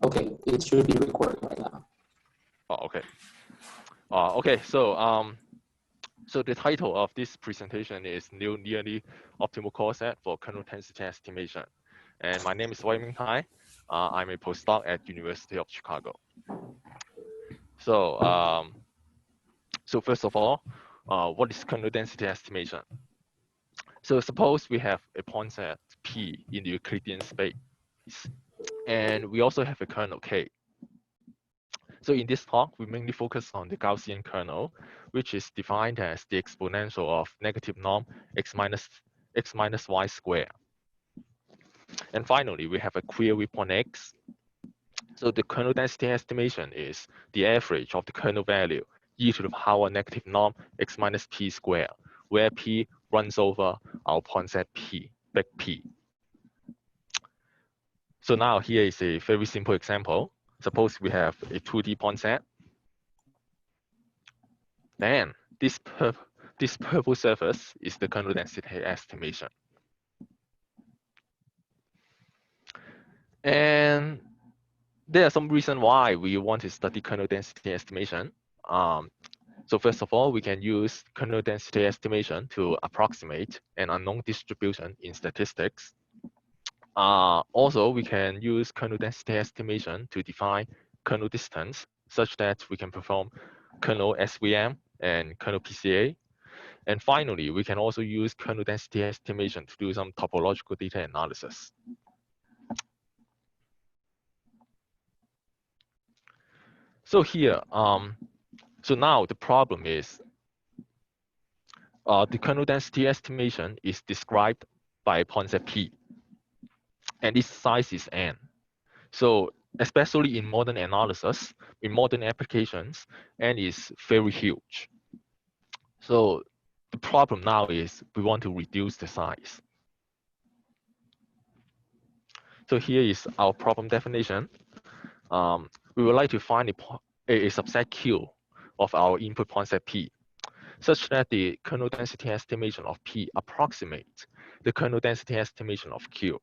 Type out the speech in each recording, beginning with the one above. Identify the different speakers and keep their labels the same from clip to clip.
Speaker 1: Okay, it should be recording right now.
Speaker 2: Oh, okay. Okay, so the title of this presentation is New Nearly Optimal Coreset for Kernel Density Estimation. And my name is Ming. I'm a postdoc at University of Chicago. So, so first of all, what is kernel density estimation? So suppose we have a point set P in the Euclidean space, and we also have a kernel K. So in this talk, we mainly focus on the Gaussian kernel, which is defined as the exponential of negative norm x minus y squared. And finally, we have a query point x. So the kernel density estimation is the average of the kernel value e to the power negative norm x minus p squared, where p runs over our point set P, big P. So now here is a very simple example. Suppose we have a 2D point set. Then this purple surface is the kernel density estimation. And there are some reasons why we want to study kernel density estimation. So first of all, we can use kernel density estimation to approximate an unknown distribution in statistics. Also, we can use kernel density estimation to define kernel distance such that we can perform kernel SVM and kernel PCA. And finally, we can also use kernel density estimation to do some topological data analysis. So here, so now the problem is the kernel density estimation is described by a point set P, and its size is n. So especially in modern analysis, in modern applications, n is very huge. So the problem now is we want to reduce the size. So here is our problem definition. We would like to find a subset Q of our input point set P, such that the kernel density estimation of P approximates the kernel density estimation of Q.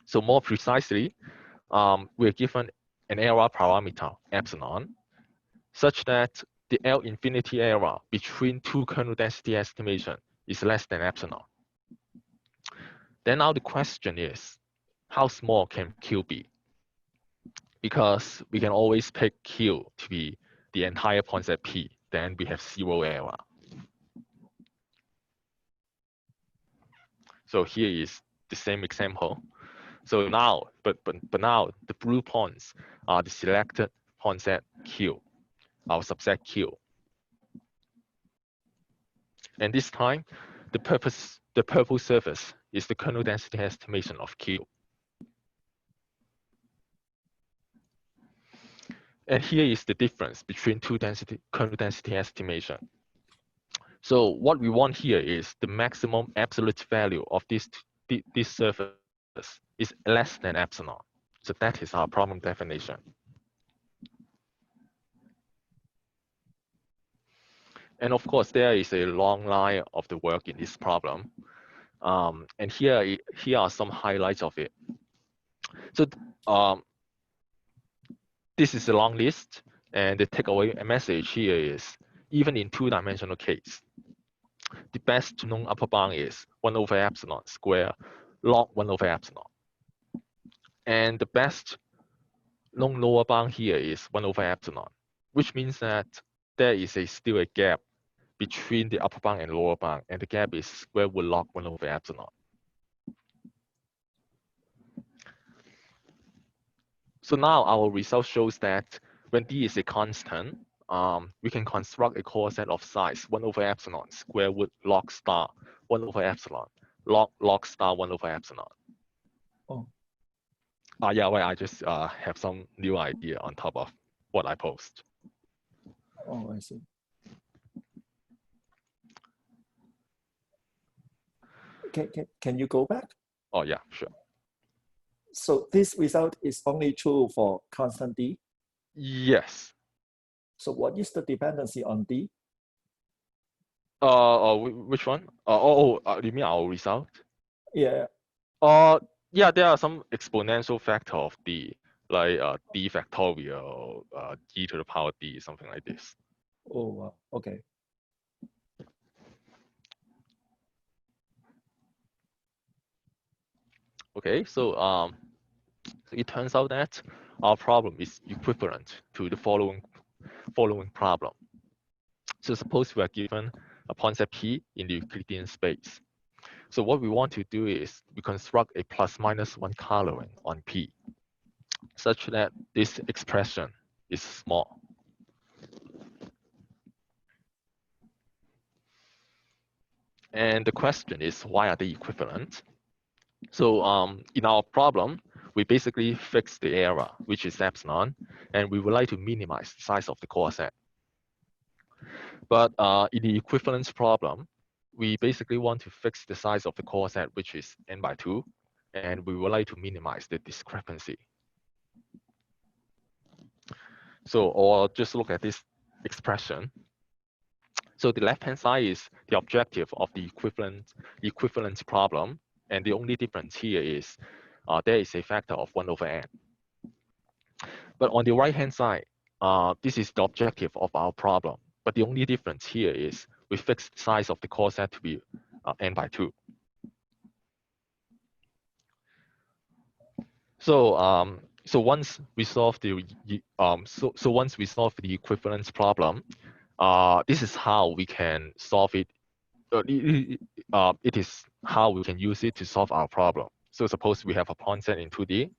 Speaker 2: So more precisely, we're given an error parameter, epsilon, such that the L infinity error between two kernel density estimation is less than epsilon. Then now the question is, how small can Q be? Because we can always pick Q to be the entire point set P, then we have zero error. So here is the same example. So now, but now the blue points are the selected point set Q, our subset Q. And this time, the purple surface is the kernel density estimation of Q. And here is the difference between two kernel density estimation. So what we want here is the maximum absolute value of this surface is less than epsilon. So that is our problem definition. And of course, there is a long line of the work in this problem. And here are some highlights of it. So this is a long list, and the takeaway message here is, even in two-dimensional case, the best known upper bound is 1 over epsilon square log 1 over epsilon. And the best known lower bound here is 1 over epsilon, which means that there is still a gap between the upper bound and lower bound, and the gap is square root log 1 over epsilon. So now our result shows that when D is a constant, we can construct a coreset of size 1 over epsilon square root log star 1 over epsilon log star 1 over epsilon.
Speaker 1: Oh.
Speaker 2: Yeah, well, I just have some new idea on top of what I post.
Speaker 1: Oh, I see. Can you go back?
Speaker 2: Oh, yeah, sure.
Speaker 1: So this result is only true for constant D?
Speaker 2: Yes.
Speaker 1: So what is the dependency on D?
Speaker 2: Which one? You mean our result?
Speaker 1: Yeah.
Speaker 2: Yeah, there are some exponential factor of D, like d factorial, e to the power d, something like this.
Speaker 1: Oh, wow. Okay.
Speaker 2: Okay, so it turns out that our problem is equivalent to the following problem. So suppose we are given a point set P in the Euclidean space. So what we want to do is we construct a plus minus one coloring on P such that this expression is small. And the question is, why are they equivalent? So in our problem, we basically fix the error, which is epsilon, and we would like to minimize the size of the coset. But in the equivalence problem, we basically want to fix the size of the coset, which is n by 2, and we would like to minimize the discrepancy. So, or just look at this expression. So the left-hand side is the objective of the equivalence problem, and the only difference here is there is a factor of 1 over n. But on the right-hand side, this is the objective of our problem. But the only difference here is we fix the size of the coset to be n by 2. So so once we solve the once we solve the equivalence problem, this is how we can solve it. It is how we can use it to solve our problem. So suppose we have a point set in 2D.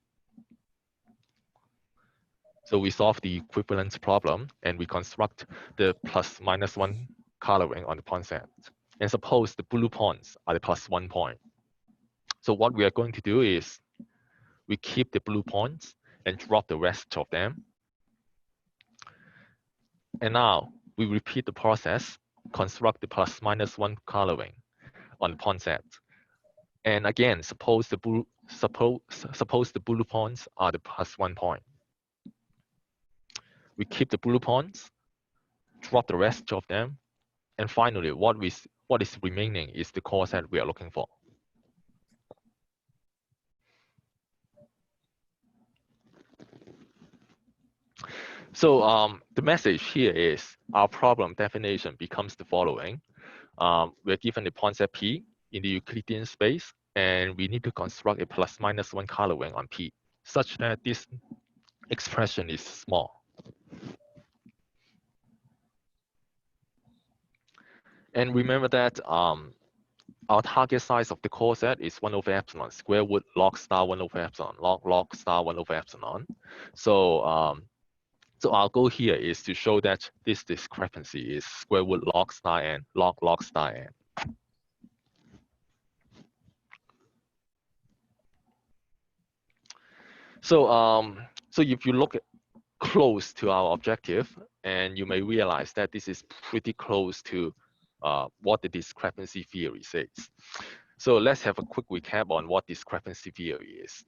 Speaker 2: So we solve the equivalence problem and we construct the plus minus 1 coloring on the point set. And suppose the blue points are the plus 1 point. So what we are going to do is we keep the blue points and drop the rest of them. And now we repeat the process, construct the plus minus 1 coloring on the point set. And again, suppose the blue points are the plus 1 point. We keep the blue points, drop the rest of them, and finally, what is remaining is the coset we are looking for. So the message here is our problem definition becomes the following. We're given a point set P in the Euclidean space, and we need to construct a plus minus 1 coloring on P such that this expression is small. And remember that our target size of the coset is 1 over epsilon, square root log star 1 over epsilon, log star 1 over epsilon. So so our goal here is to show that this discrepancy is square root log star n, log star n. So if you look close to our objective, and you may realize that this is pretty close to what the discrepancy theory says. So let's have a quick recap on what discrepancy theory is.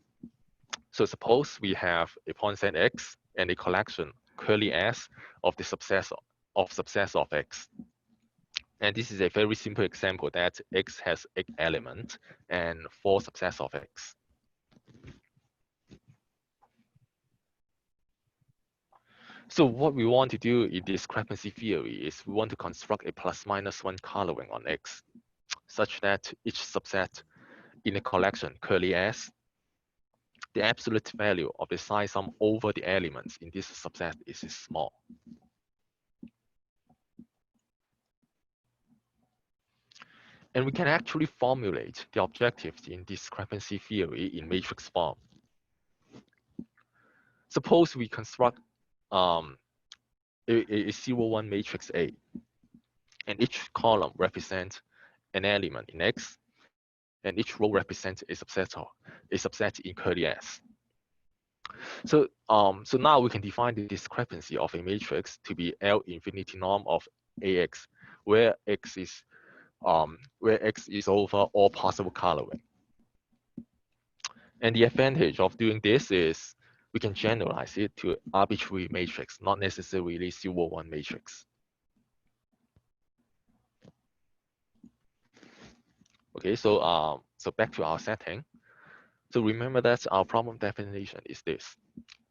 Speaker 2: So suppose we have a point set X and a collection curly S of the subsets of X. And this is a very simple example that X has 8 elements and 4 subsets of X. So what we want to do in discrepancy theory is we want to construct a plus minus 1 coloring on X such that each subset in a collection curly S, the absolute value of the size sum over the elements in this subset is small. And we can actually formulate the objectives in discrepancy theory in matrix form. Suppose we construct a 0, 1 matrix A, and each column represents an element in X, and each row represents a subset in curly S. So so now we can define the discrepancy of a matrix to be L infinity norm of AX, where X is over all possible coloring. And the advantage of doing this is we can generalize it to arbitrary matrix, not necessarily 0, 1 matrix. Okay, so back to our setting. So remember that our problem definition is this.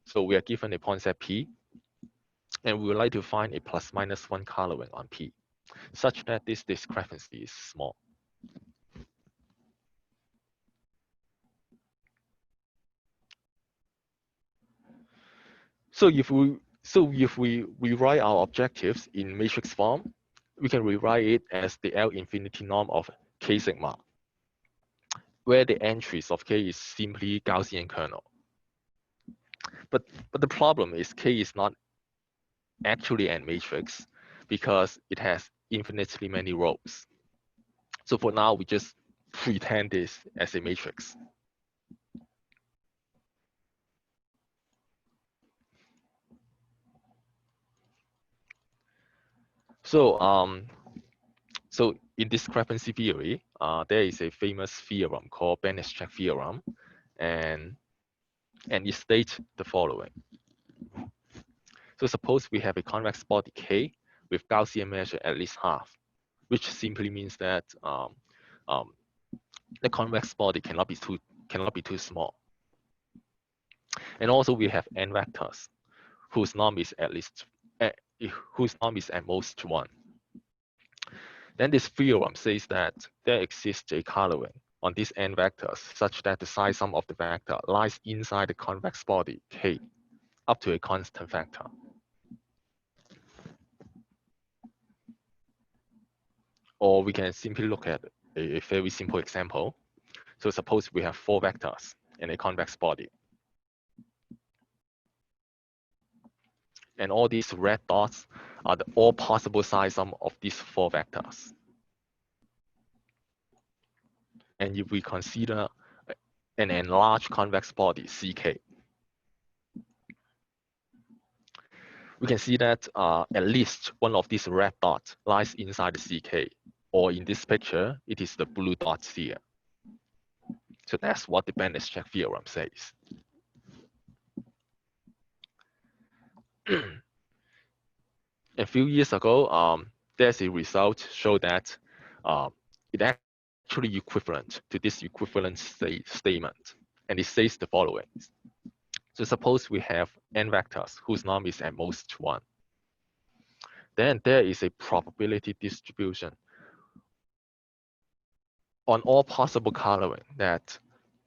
Speaker 2: So we are given a point set P, and we would like to find a ±1 coloring on P, such that this discrepancy is small. So if we rewrite our objectives in matrix form, we can rewrite it as the L infinity norm of K sigma, where the entries of K is simply Gaussian kernel. But the problem is K is not actually a matrix because it has infinitely many rows. So for now, we just pretend this as a matrix. So in discrepancy theory, there is a famous theorem called Banaszczyk theorem, and it states the following. So suppose we have a convex body K with Gaussian measure at least half, which simply means that the convex body cannot be too small. And also we have n vectors whose norm is at most 1. Then this theorem says that there exists a coloring on these n vectors such that the psi sum of the vector lies inside the convex body K up to a constant vector. Or we can simply look at a very simple example. So suppose we have 4 vectors in a convex body. And all these red dots are the all possible psi sum of these 4 vectors. And if we consider an enlarged convex body CK, we can see that at least one of these red dots lies inside the CK, or in this picture, it is the blue dots here. So that's what the Banaszczyk theorem says. A few years ago, there's a result show that it actually equivalent to this equivalence statement, and it says the following. So suppose we have n vectors whose norm is at most 1. Then there is a probability distribution on all possible coloring that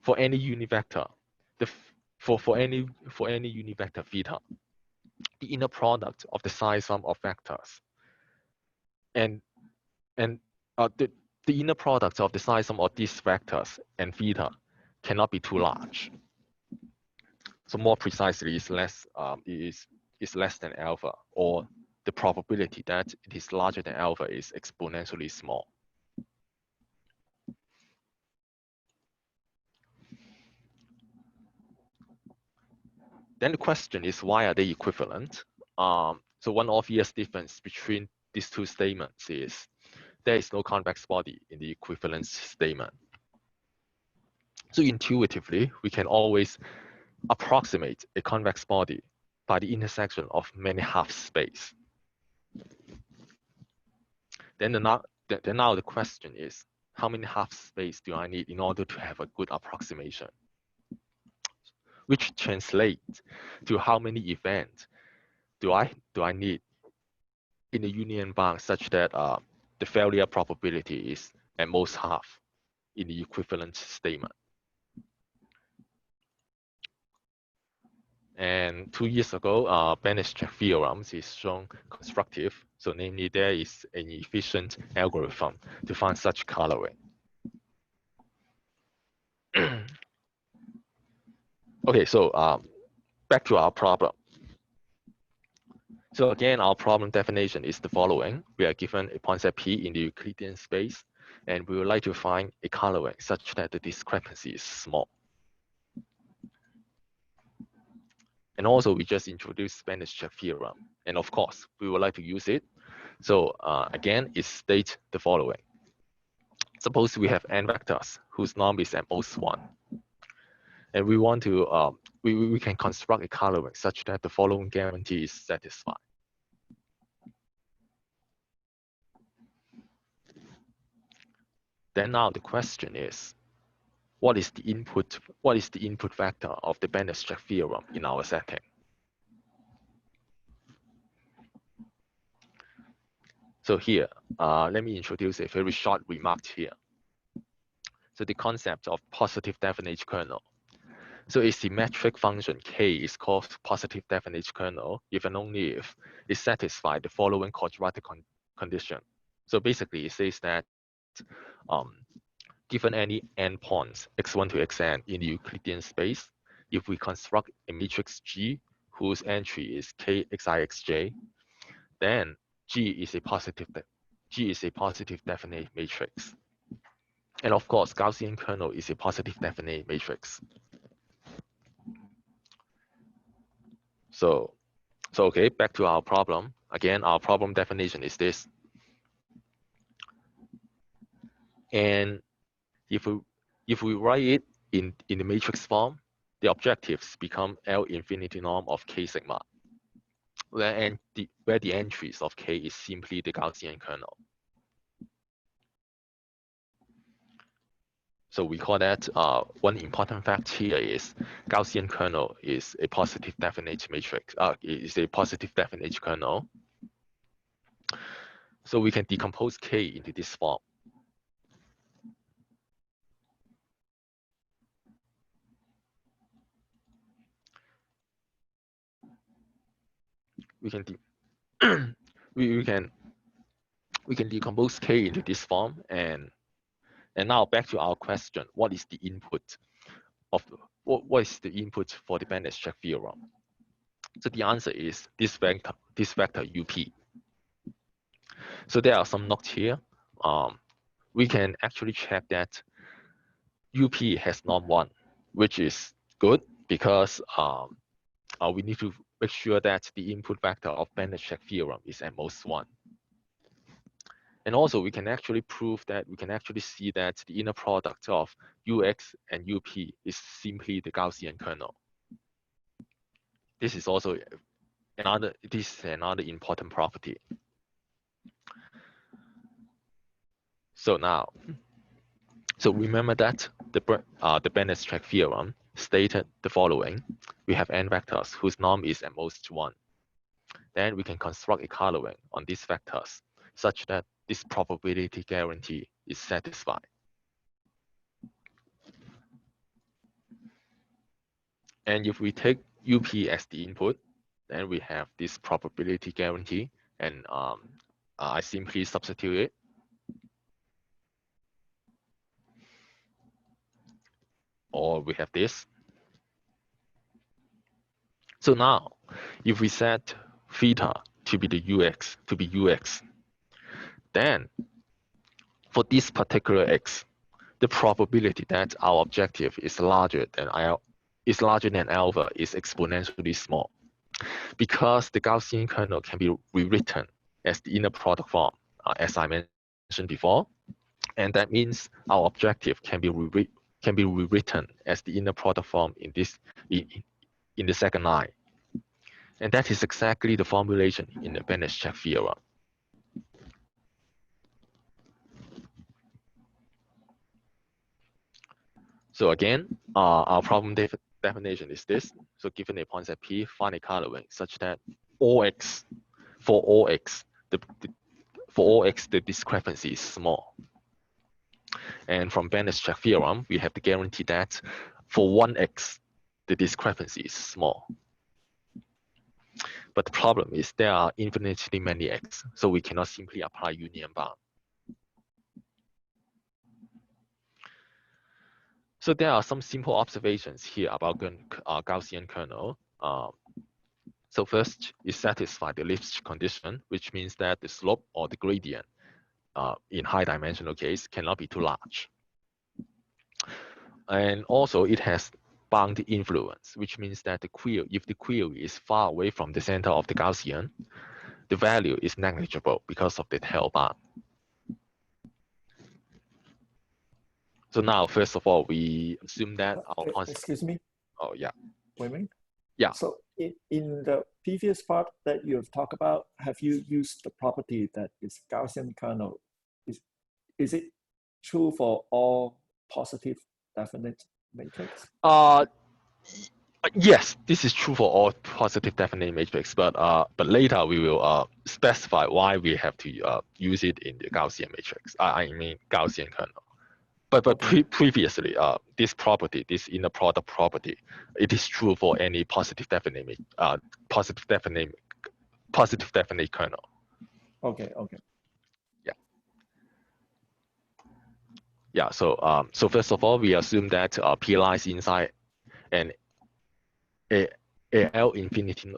Speaker 2: for any unit vector, for any unit vector theta, the inner product of the psi sum of vectors and the inner product of the psi sum of these vectors and theta cannot be too large. So more precisely, is less than alpha, or the probability that it is larger than alpha is exponentially small. Then the question is, why are they equivalent? So one obvious difference between these two statements is there is no convex body in the equivalence statement. So intuitively, we can always approximate a convex body by the intersection of many half space. Then now the question is, how many half space do I need in order to have a good approximation? Which translates to how many events do I need in the union bound such that the failure probability is at most half in the equivalence statement. And 2 years ago, Banaszczyk theorem is shown constructive. So namely, there is an efficient algorithm to find such coloring. Okay, so back to our problem. So again, our problem definition is the following. We are given a point set P in the Euclidean space, and we would like to find a coloring such that the discrepancy is small. And also, we just introduced Banaszczyk theorem. And of course, we would like to use it. So again, it states the following. Suppose we have n vectors whose norm is at most 1. And we want to, we can construct a coloring such that the following guarantee is satisfied. Then now the question is, what is the input vector of the Banaszczyk theorem in our setting? So here, let me introduce a very short remark here. So the concept of positive definite kernel. So a symmetric function k is called positive definite kernel if and only if it satisfies the following quadratic condition. So basically, it says that given any n points x1 to xn in the Euclidean space, if we construct a matrix G whose entry is k xi xj, then G is a positive definite matrix. And of course, Gaussian kernel is a positive definite matrix. So okay, back to our problem. Again, our problem definition is this. And if we write it in the matrix form, the objectives become L infinity norm of k sigma, where the entries of k is simply the Gaussian kernel. So we call that one important fact here is Gaussian kernel is a positive definite matrix. Is a positive definite kernel. So we can decompose k into this form. We can we can decompose k into this form, and now back to our question: what is the input of what is the input for the Banaszczyk theorem? So the answer is this vector up. So there are some notes here. We can actually check that up has norm 1, which is good because we need to make sure that the input vector of Banaszczyk theorem is at most 1. And also we can actually prove that we can actually see that the inner product of ux and up is simply the Gaussian kernel. This is also another important property. So remember that the Banaszczyk theorem stated the following: we have n vectors whose norm is at most 1. Then we can construct a coloring on these vectors such that this probability guarantee is satisfied. And if we take up as the input, then we have this probability guarantee, and I simply substitute it. Or we have this. So now, if we set theta to be ux, then for this particular x, the probability that our objective is larger than alpha is exponentially small, because the Gaussian kernel can be rewritten as the inner product form, as I mentioned before, and that means our objective can be rewritten as the inner product form in the second line, and that is exactly the formulation in the Banaszczyk theorem. So again, our problem definition is this. So given a point set P, find a coloring such that for all x, the discrepancy is small. And from Banaszczyk theorem, we have the guarantee that for 1x, the discrepancy is small. But the problem is there are infinitely many x, so we cannot simply apply union bound. So there are some simple observations here about Gaussian kernel. So first, it satisfies the Lipschitz condition, which means that the slope or the gradient in high dimensional case cannot be too large. And also it has bound influence, which means that if the query is far away from the center of the Gaussian, the value is negligible because of the tail bound. So now, first of all, we assume that our concept.
Speaker 1: Excuse me.
Speaker 2: Oh yeah.
Speaker 1: Wait a minute.
Speaker 2: Yeah.
Speaker 1: So in the previous part that you've talked about, have you used the property that is Gaussian kernel? Is it true for all positive definite matrix?
Speaker 2: Yes, this is true for all positive definite matrix, but later we will specify why we have to use it in the Gaussian matrix. I mean Gaussian kernel. But
Speaker 1: Okay.
Speaker 2: Previously, this property, this inner product property, it is true for any positive definite kernel.
Speaker 1: Okay. Okay.
Speaker 2: Yeah. Yeah. So first of all, we assume that P lies inside an L infinity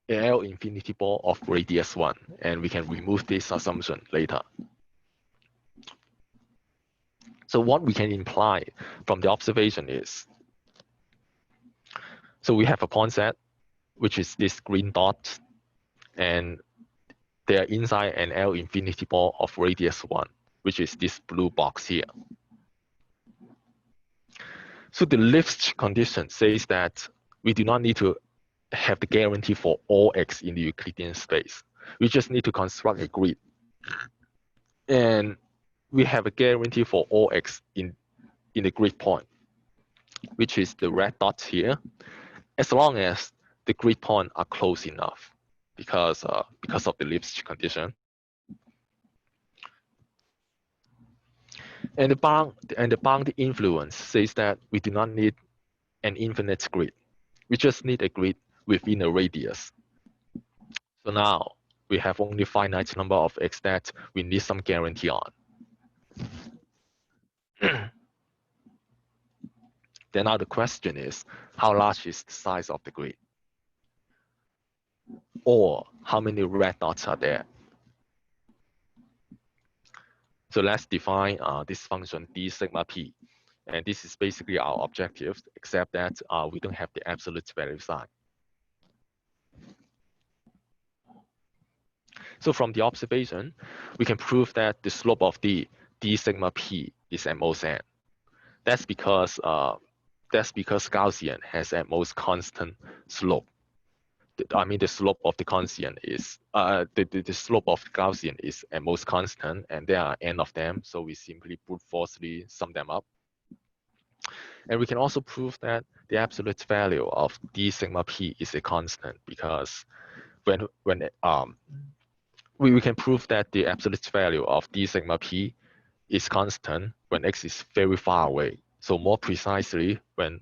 Speaker 2: L infinity ball of radius 1, and we can remove this assumption later. So what we can imply from the observation is, so we have a point set, which is this green dot, and they are inside an L infinity ball of radius 1, which is this blue box here. So the lift condition says that we do not need to have the guarantee for all x in the Euclidean space. We just need to construct a grid. And we have a guarantee for all x in the grid point, which is the red dots here, as long as the grid points are close enough because of the Lipschitz condition. And the bound influence says that we do not need an infinite grid. We just need a grid within a radius. So now we have only finite number of x that we need some guarantee on. Then now the question is, how large is the size of the grid? Or how many red dots are there? So let's define this function d sigma p. And this is basically our objective, except that we don't have the absolute value sign. So from the observation, we can prove that the slope of d sigma p is at most n. That's because Gaussian has at most constant slope. I mean, the slope of the Gaussian is the slope of Gaussian is at most constant, and there are n of them. So we simply brute forcefully sum them up. And we can also prove that the absolute value of d sigma p is a constant, because when we can prove that the absolute value of d sigma p is constant when x is very far away. So more precisely, when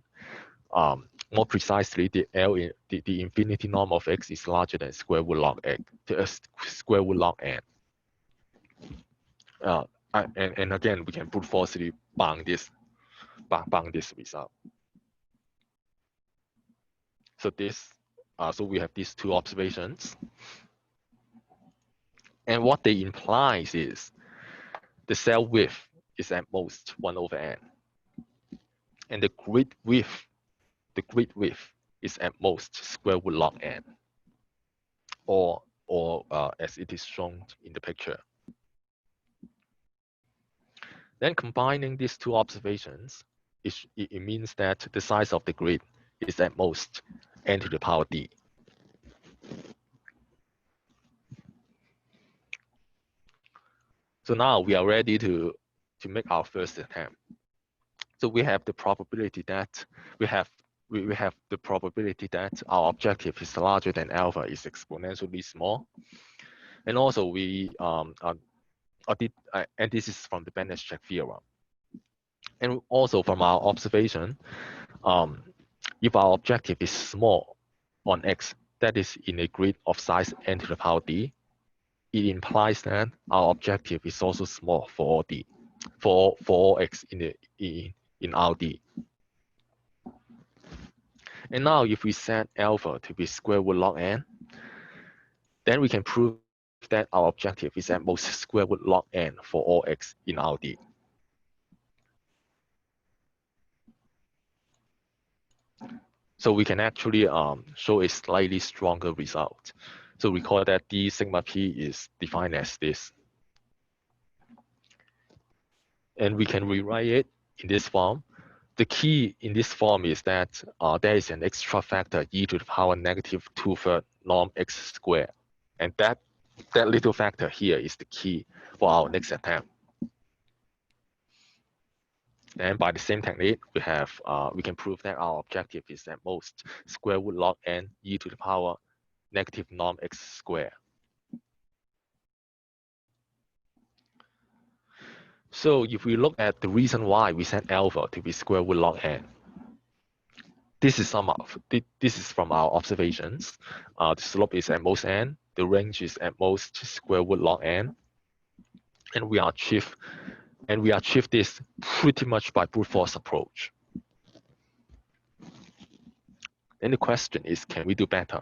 Speaker 2: the L in the infinity norm of x is larger than square root log x, square root log n. And again, we can brute forcefully bound this result. So so we have these two observations, and what they implies is the cell width is at most 1 over n, and the grid width is at most square root log n, or as it is shown in the picture. Then combining these two observations, it means that the size of the grid is at most n to the power d. So now we are ready to make our first attempt. So we have the probability that we have the probability that our objective is larger than alpha is exponentially small, and also we and this is from the Banaszczyk theorem, and also from our observation, if our objective is small on x, that is in a grid of size n to the power d, it implies that our objective is also small for all d, for all x in Rd. And now if we set alpha to be square root log n, then we can prove that our objective is at most square root log n for all x in Rd. So we can actually show a slightly stronger result. So recall that d sigma p is defined as this. And we can rewrite it in this form. The key in this form is that there is an extra factor e to the power negative 2/3 norm x squared. And that little factor here is the key for our next attempt. Then by the same technique, we can prove that our objective is at most square root log n e to the power negative norm x squared. So if we look at the reason why we set alpha to be square root log n, this is from our observations. The slope is at most n, the range is at most square root log n, and we achieve this pretty much by brute force approach. And the question is, can we do better?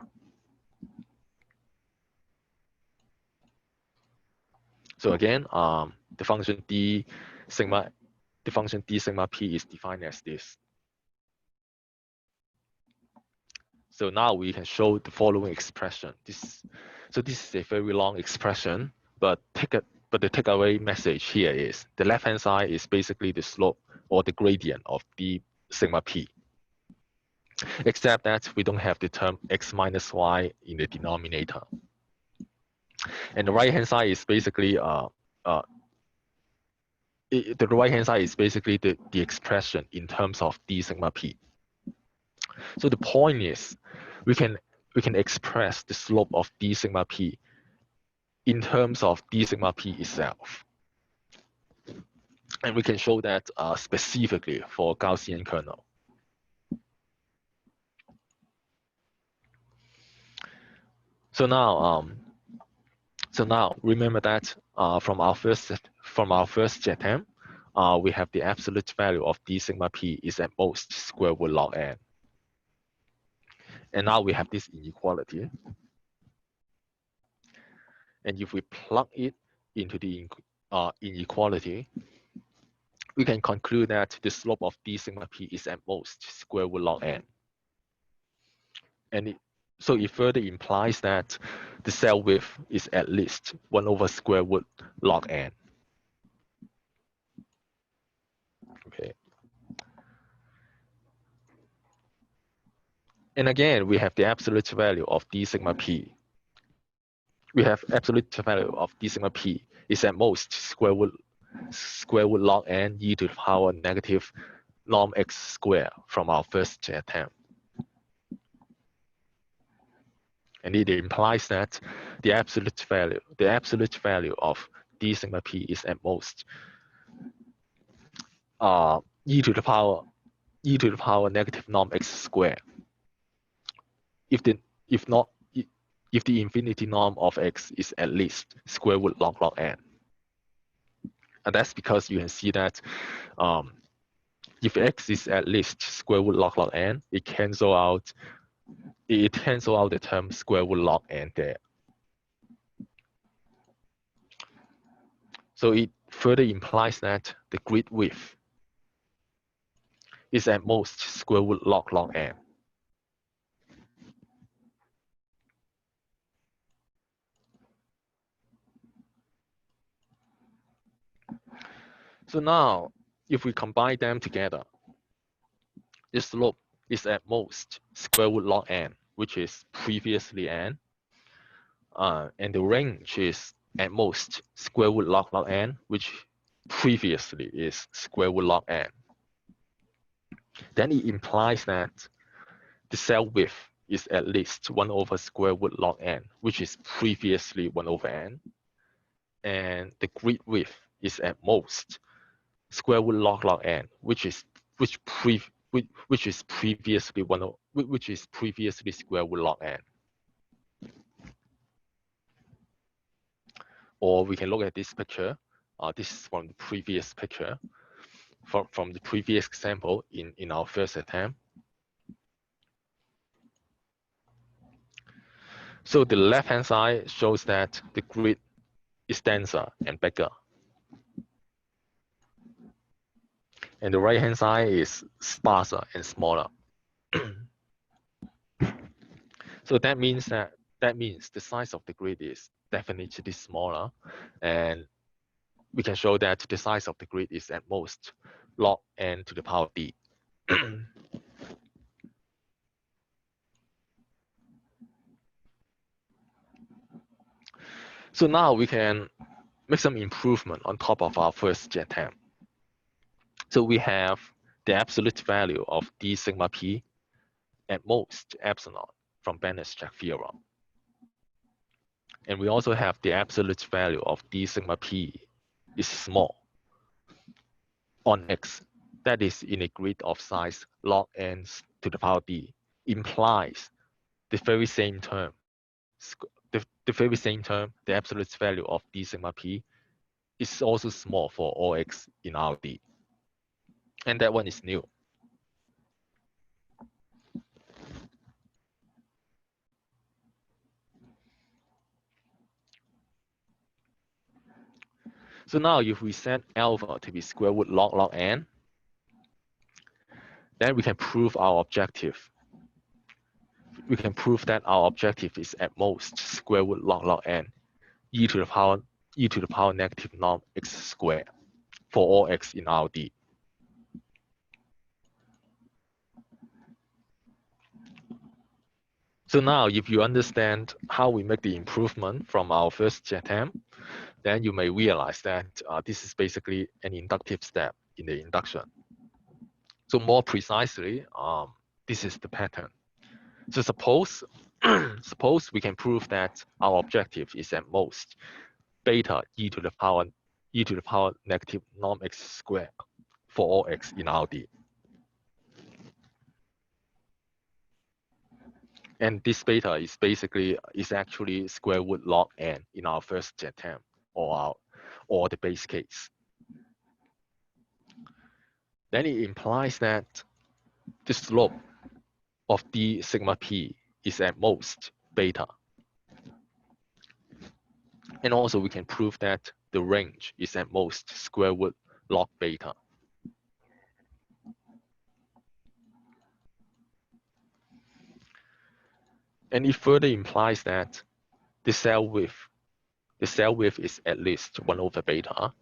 Speaker 2: So again, the function d sigma p is defined as this. So now we can show the following expression. This is a very long expression, but the takeaway message here is the left-hand side is basically the slope or the gradient of d sigma p, except that we don't have the term x minus y in the denominator. And the right-hand side is basically the right-hand side is basically the expression in terms of d sigma p. So the point is, we can express the slope of d sigma p in terms of d sigma p itself, and we can show that specifically for Gaussian kernel. So now remember that from our first attempt, we have the absolute value of d sigma p is at most square root log n. And now we have this inequality. And if we plug it into the inequality, we can conclude that the slope of d sigma p is at most square root log n. And so it further implies that the cell width is at least 1 over square root log n. Okay. And again, we have the absolute value of d sigma p. We have absolute value of d sigma p is at most square root log n e to the power negative norm x squared from our first attempt. And it implies that the absolute value of d sigma p is at most e to the power negative norm x squared. If the infinity norm of x is at least square root log n. And that's because you can see that if x is at least square root log n, it cancels out the term square root log n there. So it further implies that the grid width is at most square root log n. So now, if we combine them together, the slope is at most square root log n, which is previously n, and the range is at most square root log n, which previously is square root log n. Then it implies that the cell width is at least 1 over square root log n, which is previously 1 over n, and the grid width is at most square root log n, which is previously square root log n. Or we can look at this picture. This is from the previous picture, from the previous example in our first attempt. So the left-hand side shows that the grid is denser and bigger. And the right-hand side is sparser and smaller. So that means the size of the grid is definitely smaller, and we can show that the size of the grid is at most log n to the power d. So now we can make some improvement on top of our first attempt. So we have the absolute value of d sigma p at most epsilon from Banaszczyk theorem. And we also have the absolute value of d sigma p is small on x, that is in a grid of size log n to the power d, implies the very same term, the absolute value of d sigma p is also small for all x in RD. And that one is new. So now if we set alpha to be square root log n, then we can prove our objective. We can prove that our objective is at most square root log n e to the power negative norm x squared for all x in RD. So now if you understand how we make the improvement from our first attempt, then you may realize that this is basically an inductive step in the induction. So more precisely, this is the pattern. So suppose we can prove that our objective is at most beta e to the power negative norm x squared for all x in RD. And this beta is actually square root log n in our first attempt or the base case. Then it implies that the slope of d sigma p is at most beta. And also we can prove that the range is at most square root log beta. And it further implies that the cell width is at least 1 over beta,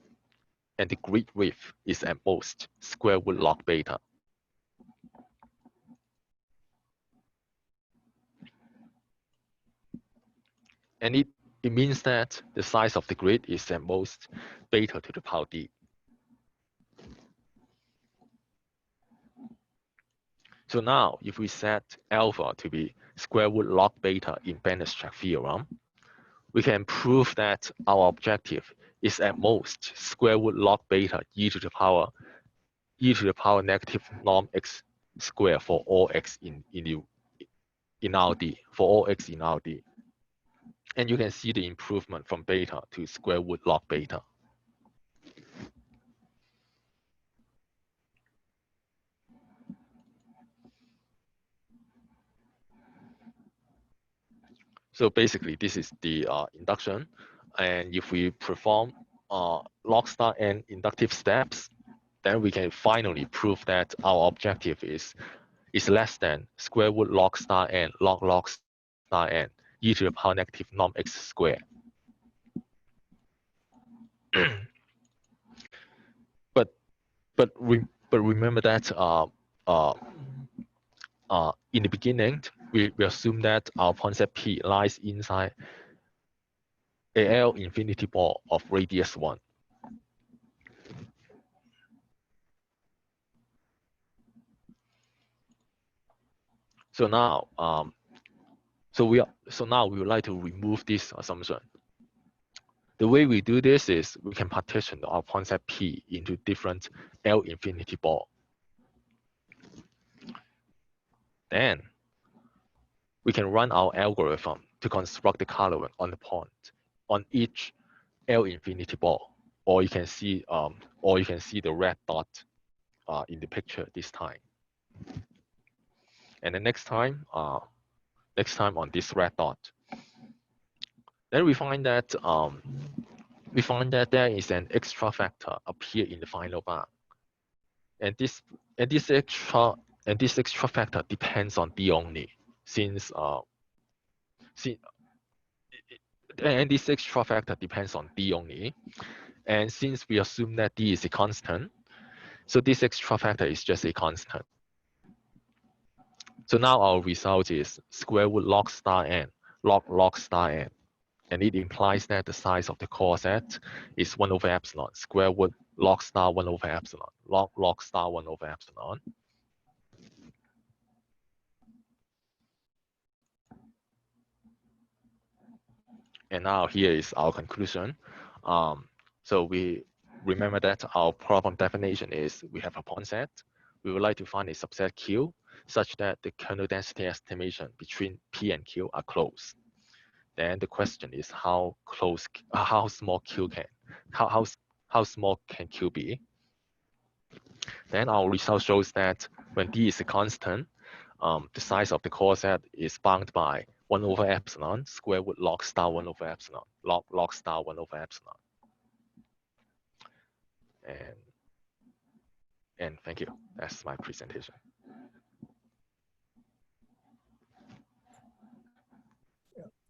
Speaker 2: and the grid width is at most square root log beta. And it means that the size of the grid is at most beta to the power d. So now if we set alpha to be square root log beta in Banaszczyk theorem, we can prove that our objective is at most square root log beta e to the power negative norm x squared for all x in RD, for all x in RD. And you can see the improvement from beta to square root log beta. So basically, this is the induction. And if we perform log star n inductive steps, then we can finally prove that our objective is less than square root log star n log star n e to the power negative norm x squared. but remember that in the beginning we assume that our point set P lies inside a L infinity ball of radius 1. So now now we would like to remove this assumption. The way we do this is we can partition our point set P into different L infinity ball. Then we can run our algorithm to construct the coloring on the point on each L infinity ball, or you can see the red dot in the picture this time. And the next time on this red dot, then we find that there is an extra factor appear in the final bar, and this extra factor depends on D only, and this extra factor depends on D only, and since we assume that D is a constant, so this extra factor is just a constant. So now our result is square root log star n log star n and it implies that the size of the coset is 1 over epsilon, square root log star 1 over epsilon, log star 1 over epsilon. And now here is our conclusion. So we remember that our problem definition is we have a point set. We would like to find a subset Q such that the kernel density estimation between P and Q are close. Then the question is how small Q can, how small can Q be? Then our result shows that when D is a constant, the size of the coset is bound by 1 over epsilon, square root log star 1 over epsilon, log star 1 over epsilon. And thank you. That's my presentation.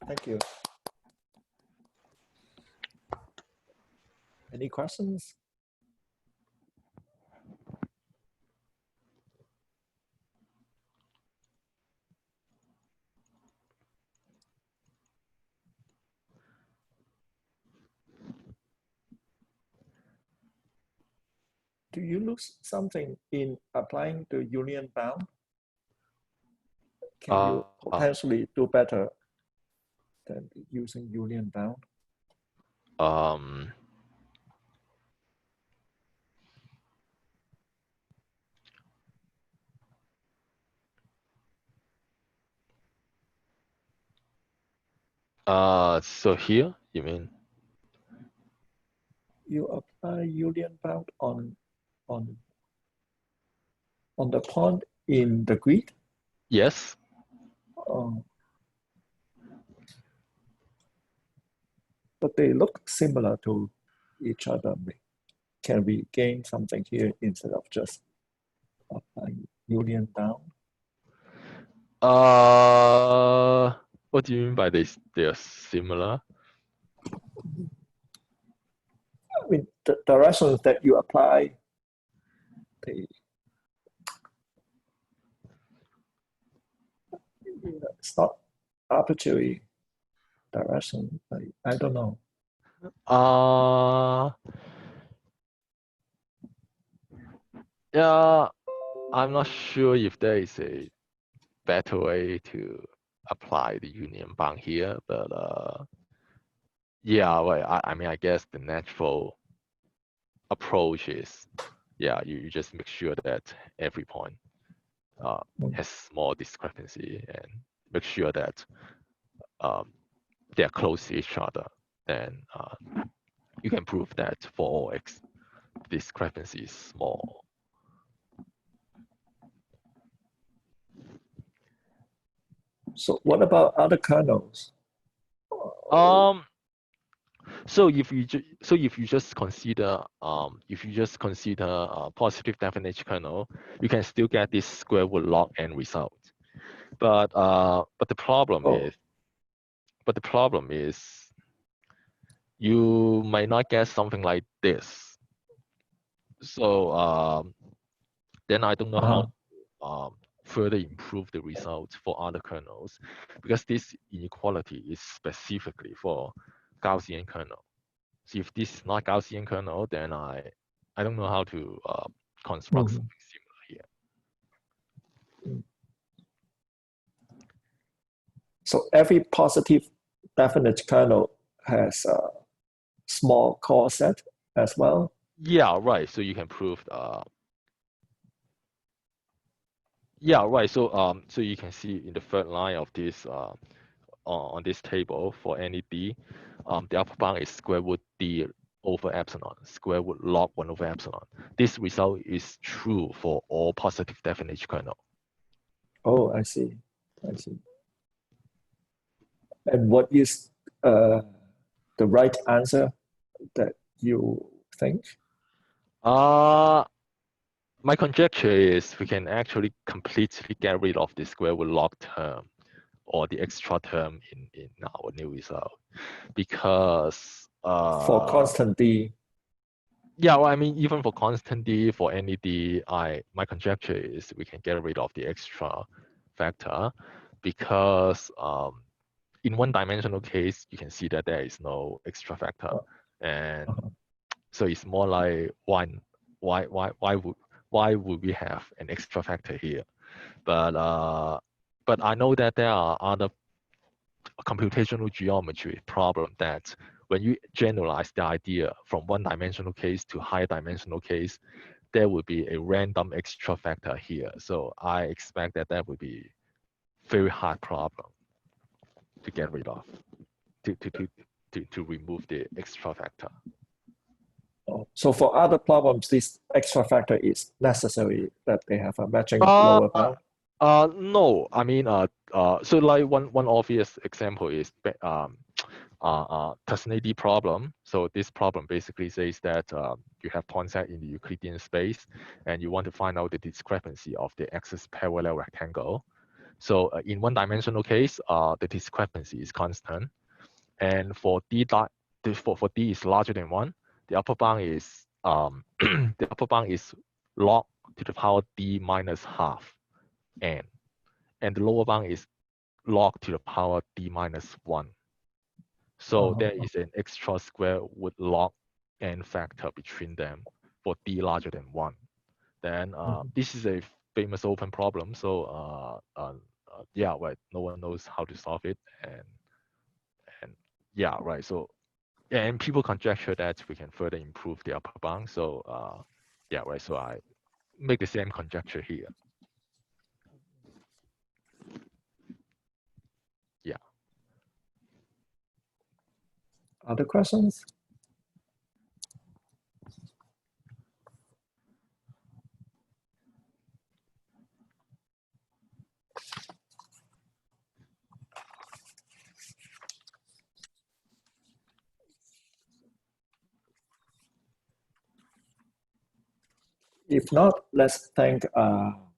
Speaker 1: Thank you. Any questions? Do you lose something in applying the union bound? Can you potentially do better than using union bound?
Speaker 2: So here, you mean?
Speaker 1: You apply union bound on the point in the grid?
Speaker 2: Yes.
Speaker 1: But they look similar to each other. Can we gain something here instead of just applying union bound?
Speaker 2: What do you mean by this? They are similar?
Speaker 1: I mean, the directions that you apply, it's not arbitrary direction. I don't know.
Speaker 2: Yeah, I'm not sure if there is a better way to apply the union bound here, but yeah, well, I mean, I guess the natural approach is, yeah, you just make sure that every point has small discrepancy and make sure that they're close to each other. Then you can prove that for all x, discrepancy is small.
Speaker 1: So what about other kernels?
Speaker 2: So if you just consider positive definite kernel, you can still get this square root log n result. But the problem is you might not get something like this. So then I don't know how further improve the results for other kernels, because this inequality is specifically for Gaussian kernel. So if this is not Gaussian kernel, then I don't know how to construct something similar here.
Speaker 1: So every positive definite kernel has a small coset as well?
Speaker 2: Yeah, right. So you can prove yeah, right. So so you can see in the third line of this on this table for any D, the upper bound is square root D over epsilon, square root log 1 over epsilon. This result is true for all positive definite kernel.
Speaker 1: Oh, I see. And what is the right answer that you think?
Speaker 2: My conjecture is we can actually completely get rid of the square root log term or the extra term in our new result, because
Speaker 1: for constant D.
Speaker 2: Yeah, well, I mean, even for constant D, for any D, my conjecture is we can get rid of the extra factor, because in one-dimensional case, you can see that there is no extra factor, and so it's more like why would we have an extra factor here? But I know that there are other computational geometry problem that when you generalize the idea from one-dimensional case to high-dimensional case, there will be a random extra factor here. So I expect that that would be very hard problem to get rid of, to remove the extra factor.
Speaker 1: So for other problems, this extra factor is necessary that they have a matching lower bound?
Speaker 2: No, I mean, so like one obvious example is Tasnady problem. So this problem basically says that you have point set in the Euclidean space, and you want to find out the discrepancy of the axis parallel rectangle. So in one-dimensional case, the discrepancy is constant, and for D is larger than 1, the upper bound is the upper bound is log to the power D minus half n, and the lower bound is log to the power D minus 1. So there is an extra square with log n factor between them for D larger than 1. Then this is a famous open problem. So yeah, right. No one knows how to solve it, and yeah, right. So and people conjecture that we can further improve the upper bound. So yeah, right. So I make the same conjecture here. Yeah.
Speaker 1: Other questions? If not, let's thank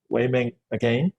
Speaker 1: Ming again.